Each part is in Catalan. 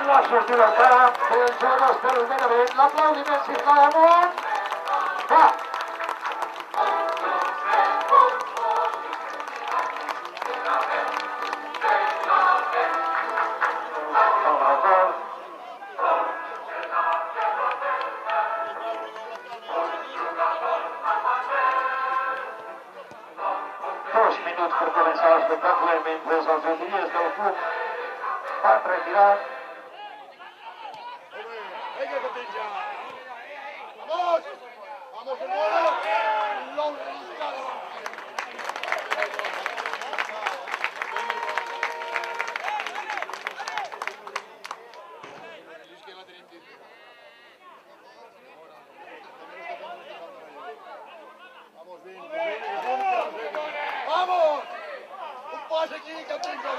la sortida al camp dels jugadors del Benavent. L'aplaudiment, sisplau, amunt. Va. Per començar l'espectacle mentre els utiliers del club van retirar. ¡Venga, Cotilla! ¡Vamos! ¡Vamos de nuevo! ¡Vamos bien! ¡Vamos! ¡Un pase aquí, Cotilla!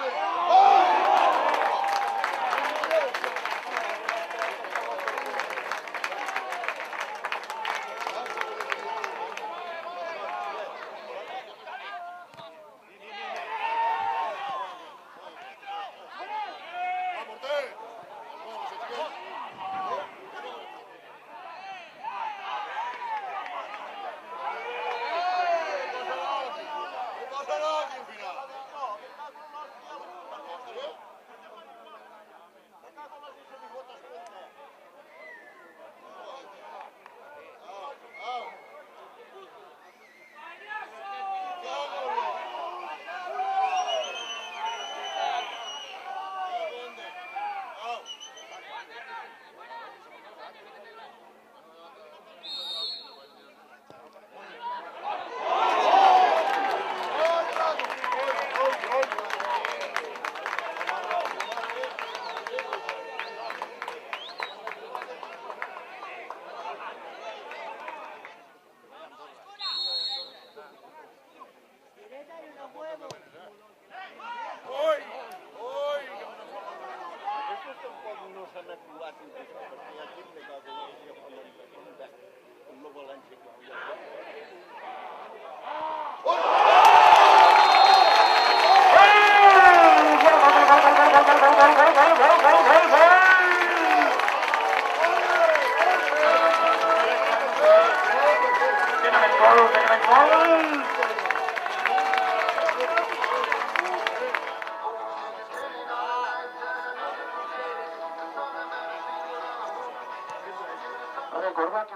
Recordar que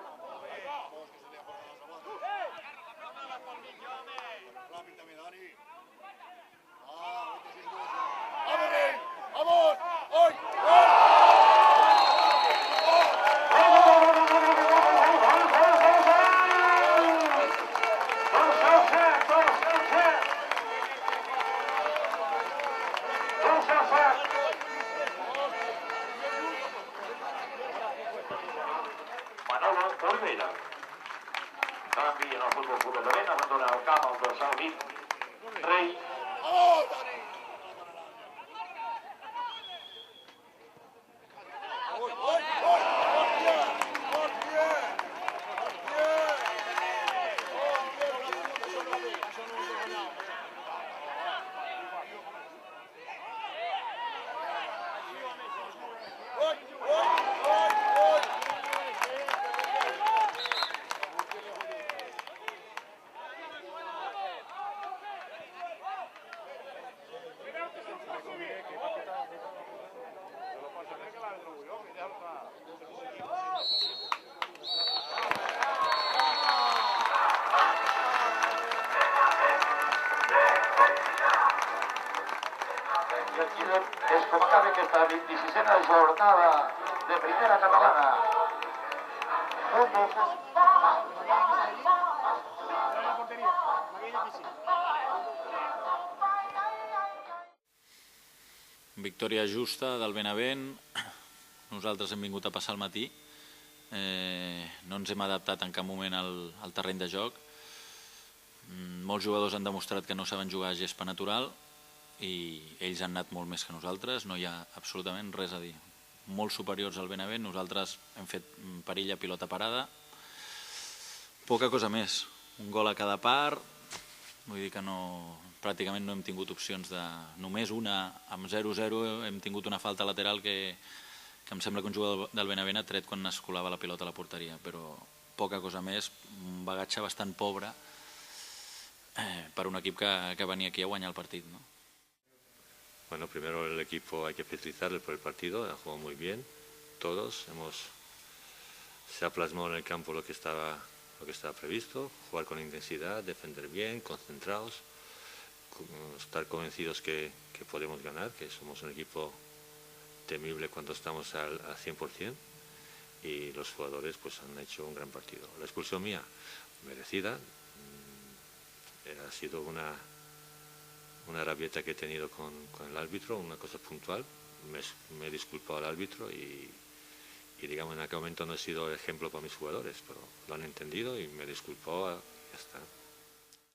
Olvera. Canvi en el futbol club de Benavent, abandona el camp el dorsal 20, Rei. I aquí és com acaba aquesta 26a jornada de primera catalana. Victòria justa del Benavent. Nosaltres hem vingut a passar el matí. No ens hem adaptat en cap moment al terreny de joc. Molts jugadors han demostrat que no saben jugar a gespa natural i ells han anat molt més que nosaltres, no hi ha absolutament res a dir. Molt superiors al Benavent, nosaltres hem fet perill a pilota parada. Poca cosa més, un gol a cada part, vull dir que pràcticament no hem tingut opcions de... Només una, amb 0-0 hem tingut una falta lateral que que em sembla que un jugador del Benavent ha tret quan es colava la pilota a la porteria, però poca cosa més, un bagatge bastant pobre per un equip que venia aquí a guanyar el partit, no? Bueno, primero el equipo hay que felicitarle por el partido, ha jugado muy bien, todos se ha plasmado en el campo lo que estaba previsto, jugar con intensidad, defender bien, concentrados, estar convencidos que podemos ganar, que somos un equipo temible cuando estamos al 100%, y los jugadores pues han hecho un gran partido. La expulsión mía, merecida, ha sido una rabieta que he tenido con el árbitro, una cosa puntual, me he disculpado al árbitro y digamos en aquel momento no he sido ejemplo para mis jugadores, pero lo han entendido y me he disculpado y ya está.